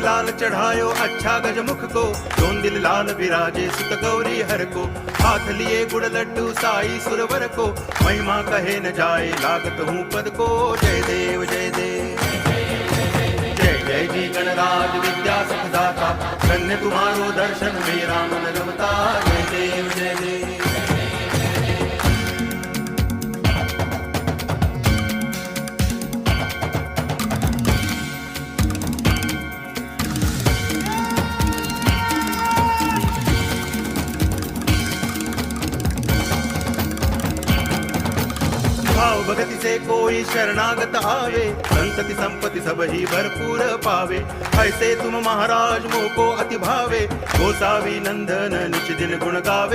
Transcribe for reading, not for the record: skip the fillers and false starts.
लाल चढ़ायो अच्छा गजमुख को, दोन दिल लाल विराजे सुत गौरी हर को। हाथ लिए गुड़ लड्डू साई सुरवर को, महिमा कहे न जाए लागत हूँ पद को। जय देव जय देव जय जय जी गणराज विद्या सुखदाता, धन्य तुम्हारो दर्शन मेरा मन रमता। जय देव जय देव। भाव भगति से कोई शरणागत आवे, संतति संपत्ति सब ही भरपूर पावे। ऐसे तुम महाराज मोको अति भावे, गोसावी नंदन निच दिन गुण गावे।